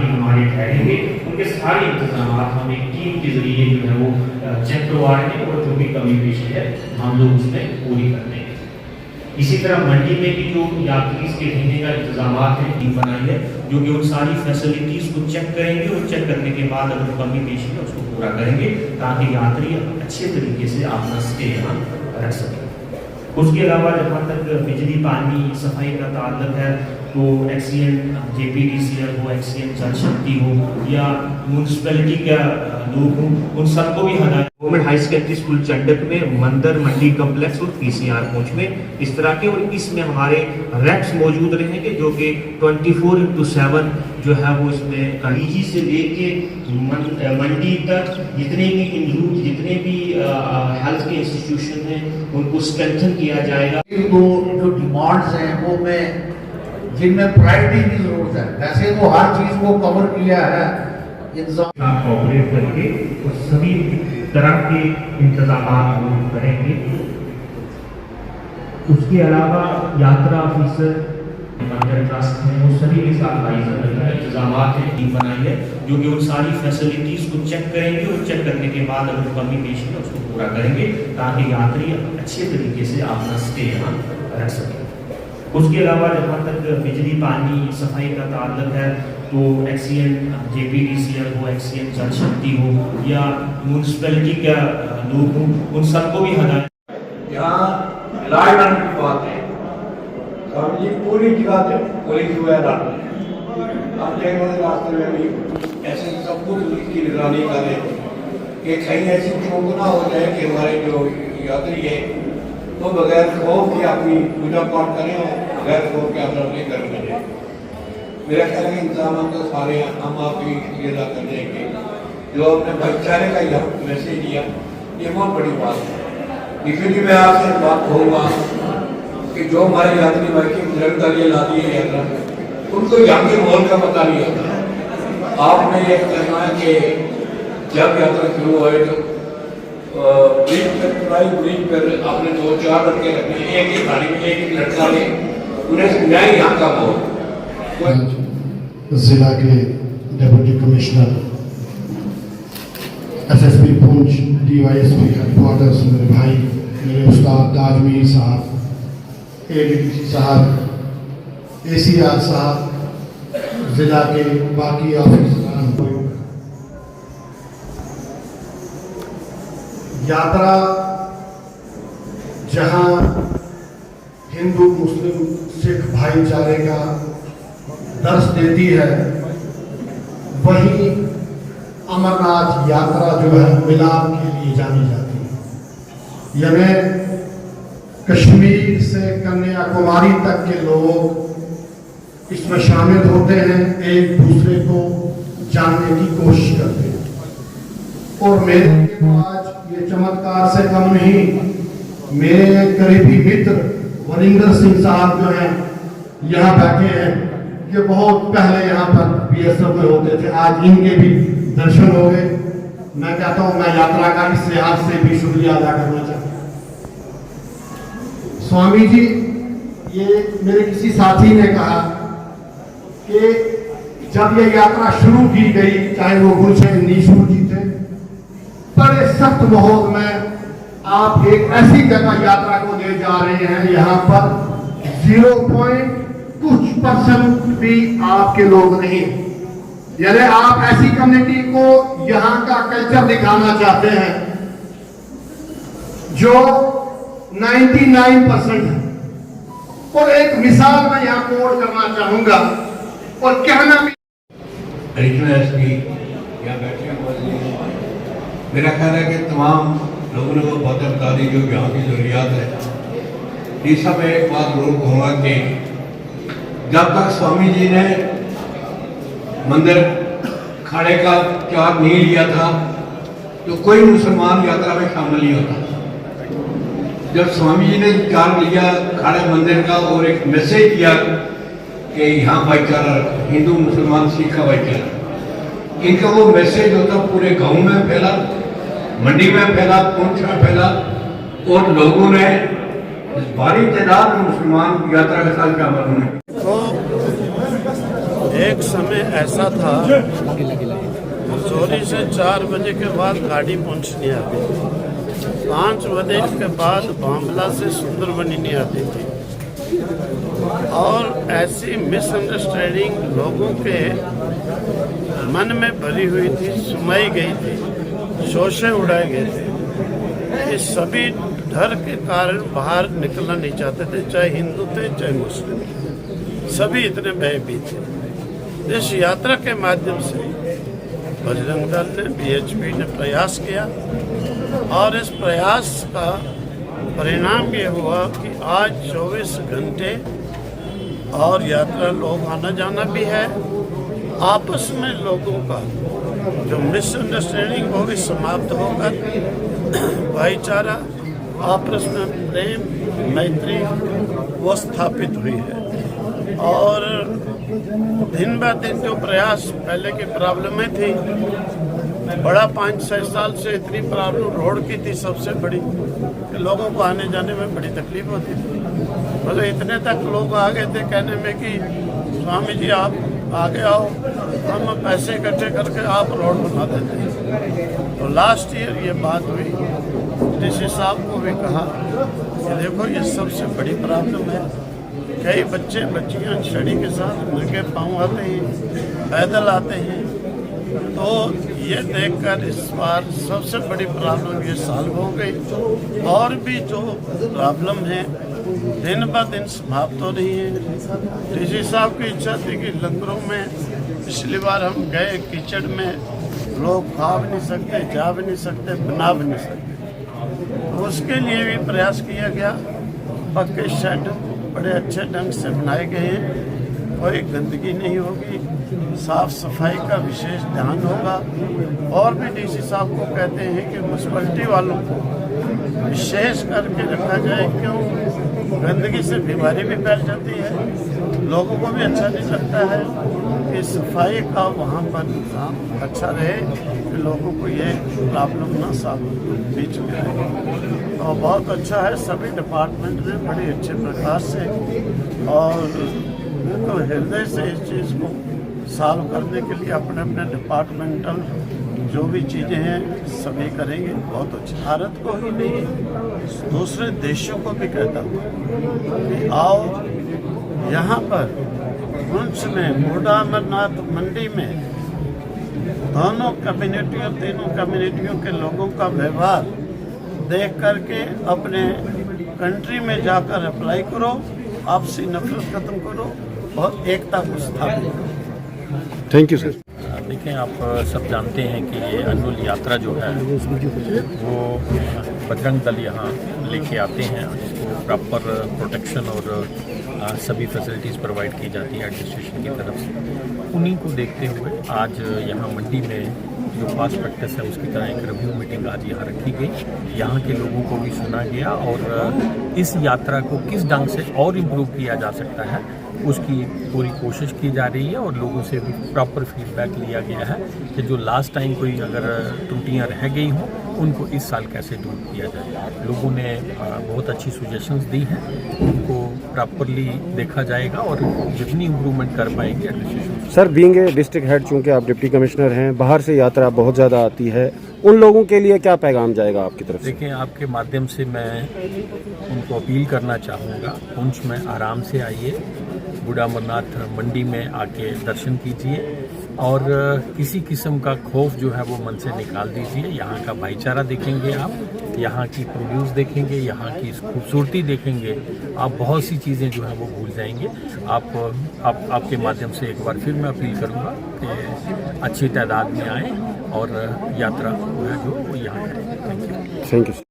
यात्री हमारे ठहरेंगे उनके सारे इंतजाम हम एक टीम के जरिए जो है वो चेक करवा रहे हैं और जो भी कमी पेशी है हम लोग उसमें पूरी कर देंगे। इसी तरह मंडी में भी जो यात्री के रहने का इंतजाम है टीम बनाई है जो कि उन सारी फैसिलिटीज को चेक करेंगे और चेक करने के बाद अगर कमी पेशी है उसको पूरा करेंगे ताकि यात्री अच्छे तरीके से अपना स्टे यहाँ रख सकें। उसके अलावा जहाँ तक बिजली पानी सफाई का ताल्लुक है तो एक्सीएन JPDCL हो, एक्सीएन जल शक्ति हो या म्यूनसिपैलिटी का लोग हों, उन सबको भी हटाया। Government high secondary school Chandak में मंदिर मंडी कम्प्लेक्स और PCR पहुंच में इस तरह के और इसमें हमारे रैक्स मौजूद रहेंगे जो कि 24/7 जो है वो इसमें करीजी से लेके मंडी तक जितने भी इंस्टीट्यूट जितने भी हेल्थ के इंस्टीट्यूशन हैं उनको स्ट्रेंथन किया जाएगा। दो जो डिमांड्स हैं वो मैं जिनमें प्रायोरिटी की जरूरत है, वैसे तो हर चीज को कवर किया है कोऑपरेट करके और सभी तरह के इंतजाम करेंगे। उसके अलावा यात्रा ऑफिसर ट्रस्ट हैं वो सभी के साथ इंतजाम है टीम बनाई है जो कि उन सारी फैसिलिटीज को चेक करेंगे और चेक करने के बाद अगर कमी पेशी है उसको पूरा करेंगे ताकि यात्री अच्छे तरीके से अपना स्टे यहाँ रख सकें। उसके अलावा जहाँ तक बिजली पानी सफाई का ताल्लुक है तो एक्सीएन JPDCL हो, एक्सीएन जल शक्ति हो या म्यूनसिपैलिटी का लोग हों, उन सबको भी हटाया। यहाँ लाइट की बात है स्वामी जी पूरी जगह पुलिस वगैरह आप रास्ते में भी ऐसे सब कुछ उसकी निगरानी करें कि कहीं ऐसी चूक ना हो जाए कि हमारे जो यात्री है तो बगैर खौफ के अपनी पूजा पाठ करें और बगैर खौफ के अपने घर में जाए। मेरा ख्याल है इंतजाम तो सारे हम आपकी अदा कर देंगे। जो अपने भाईचारे का यह मैसेज दिया ये बहुत बड़ी बात है। देखिए मैं आपसे बात कहूँगा कि जो हमारे यात्री भाई की बुजुर्ग का लिए ला दिए यात्रा उनको यहाँ के माहौल का पता नहीं होता। आपने ये कहना है कि जब यात्रा शुरू हुए तो ब्रिज पर आपने 2-4 लड़के रखे, एक ही गाड़ी में एक लड़का ले उन्हें मैं यहाँ का माहौल। जिला के deputy commissioner SSP Poonch DYSP headquarters मेरे भाई मेरे उस्ताद ताजमीर साहब, ADDC साहब, ACR साहब, जिला के बाकी ऑफिसर, यात्रा जहां हिंदू मुस्लिम सिख भाईचारे का दर्श देती है वहीं अमरनाथ यात्रा जो है मिलाप के लिए जानी जाती है। यानी कश्मीर से कन्याकुमारी तक के लोग इसमें शामिल होते हैं, एक दूसरे को जानने की कोशिश करते हैं और मेरे आज ये चमत्कार से कम नहीं, मेरे करीबी मित्र वरिंदर सिंह साहब जो हैं यहाँ बैठे हैं, ये बहुत पहले यहाँ पर BSF में होते थे, आज इनके भी दर्शन हो गए। मैं कहता हूँ मैं यात्रा का इस लिहाज से भी शुक्रिया अदा करना चाहता हूँ। स्वामी जी ये मेरे किसी साथी ने कहा कि जब ये यात्रा शुरू की गई चाहे वो गुलशन नीशूर जी थे, बड़े सख्त माहौल में आप एक ऐसी जगह यात्रा को ले जा रहे हैं यहाँ पर 0.कुछ% भी आपके लोग नहीं, यानी आप ऐसी कम्युनिटी को यहाँ का कल्चर दिखाना चाहते हैं जो 99% है। और एक मिसाल मैं यहाँ कोट करना चाहूंगा और कहना भी मेरा ख्याल है कि तमाम लोगों को बहुत बता दी जो यहाँ की जरूरियात है। इस सब एक बात जरूर कहूँगा कि जब तक स्वामी जी ने मंदिर खाड़े का चार्ज नहीं लिया था तो कोई मुसलमान यात्रा में शामिल नहीं होता। जब स्वामी जी ने चार्ज लिया खाड़े मंदिर का और एक मैसेज दिया कि यहाँ भाईचारा हिंदू मुसलमान सिख का भाईचारा, इनका वो मैसेज होता पूरे गांव में फैला, मंडी में फैला, पुंछ में फैला और लोगों ने भारी तादाद में मुसलमान यात्रा के साथ शामिल होने एक समय ऐसा था चोरी से 4 बजे के बाद गाड़ी पहुंचनी आती थी, 5 बजे के बाद बामला से सुंदरबनी नहीं आती थी, और ऐसी मिसअंडरस्टैंडिंग लोगों के मन में भरी हुई थी, सुनाई गई थी, शोषे उड़ाए गए थे। ये सभी डर के कारण बाहर निकलना नहीं चाहते थे, चाहे हिंदू थे चाहे मुस्लिम, सभी इतने भयभीत थे। इस यात्रा के माध्यम से बजरंग दल ने, बीएचपी ने प्रयास किया, और इस प्रयास का परिणाम ये हुआ कि आज 24 घंटे और यात्रा लोग आना जाना भी है। आपस में लोगों का जो मिसअंडरस्टैंडिंग वो भी समाप्त होकर भाईचारा, आपस में प्रेम, मैत्री वो स्थापित हुई है। और दिन ब दिन जो प्रयास, पहले की प्रॉब्लमें थी, बड़ा 5-6 साल से इतनी प्रॉब्लम रोड की थी सबसे बड़ी कि लोगों को आने जाने में बड़ी तकलीफ होती थी। मतलब इतने तक लोग आ गए थे कहने में कि स्वामी जी आप आगे आओ, हम पैसे इकट्ठे करके आप रोड बना देते हैं। तो लास्ट ईयर ये बात हुई, डीसी साहब को भी कहा कि देखो ये सबसे बड़ी प्रॉब्लम है। कई बच्चे बच्चियां छड़ी के साथ नंगे पाँव आते हैं, पैदल आते हैं। तो ये देखकर इस बार सबसे बड़ी प्रॉब्लम ये सॉल्व हो गई। और भी जो प्रॉब्लम है दिन ब दिन समाप्त हो रही है। डीसी साहब की इच्छा थी कि लंगरों में, पिछली बार हम गए कीचड़ में, लोग खा भी नहीं सकते, जा भी नहीं सकते, बना भी नहीं सकते। उसके लिए भी प्रयास किया गया। पक्के शेड बड़े अच्छे ढंग से बनाए गए हैं, कोई गंदगी नहीं होगी, साफ सफाई का विशेष ध्यान होगा। और भी डीसी साहब को कहते हैं कि म्यूनसिपलिटी वालों को विशेष करके रखा जाए, क्यों गंदगी से बीमारी भी फैल जाती है, लोगों को भी अच्छा नहीं लगता है कि सफाई का वहाँ पर इंतजाम अच्छा रहे, कि लोगों को ये प्रॉब्लम ना सामने बीच में आए। तो बहुत अच्छा है, सभी डिपार्टमेंट ने बड़े अच्छे प्रकार से और तो हृदय से इस चीज़ को सॉल्व करने के लिए अपने अपने डिपार्टमेंटल जो भी चीज़ें हैं सभी करेंगे। बहुत अच्छा, भारत को ही नहीं दूसरे देशों को भी कहता हूँ कि आओ यहाँ पर पुंछ में, बूढ़ा अमरनाथ मंडी में, दोनों कम्युनिटियों, तीनों कम्युनिटियों के लोगों का व्यवहार देख करके अपने कंट्री में जाकर अप्लाई करो, आपसी नफरत खत्म करो और एकता को स्थापित करो। Thank you sir. देखें, आप सब जानते हैं कि ये अनुल यात्रा जो है वो बजरंग दल यहाँ लेके आते हैं, जिसको प्रॉपर प्रोटेक्शन और सभी फैसिलिटीज़ प्रोवाइड की जाती है एडमिनिस्ट्रेशन की तरफ से। उन्हीं को देखते हुए आज यहाँ मंडी में जो पास प्रैक्टिस है उसकी तरह एक रिव्यू मीटिंग आज यहाँ रखी गई। यहाँ के लोगों को भी सुना गया और इस यात्रा को किस ढंग से और इम्प्रूव किया जा सकता है उसकी पूरी कोशिश की जा रही है। और लोगों से भी प्रॉपर फीडबैक लिया गया है कि जो लास्ट टाइम कोई अगर त्रुटियां रह गई हों उनको इस साल कैसे दूर किया जाए। लोगों ने बहुत अच्छी सजेशंस दी हैं, उनको प्रॉपरली देखा जाएगा और जितनी इम्प्रूवमेंट कर पाएंगे administration. Sir, being a district head, चूँकि आप डिप्टी कमिश्नर हैं, बाहर से यात्रा बहुत ज़्यादा आती है, उन लोगों के लिए क्या पैगाम जाएगा आपकी तरफ से? देखें, आपके माध्यम से मैं उनको अपील करना चाहूँगा, पुंछ में आराम से आइए, बूढ़ा अमरनाथ मंडी में आके दर्शन कीजिए और किसी किस्म का खौफ जो है वो मन से निकाल दीजिए। यहाँ का भाईचारा देखेंगे आप, यहाँ की प्रोड्यूस देखेंगे, यहाँ की खूबसूरती देखेंगे, आप बहुत सी चीज़ें जो है वो भूल जाएंगे। आपके माध्यम से एक बार फिर मैं अपील करूँगा कि अच्छी तादाद में आएँ और यात्रा जो है जो वो यहाँ करें। Thank you.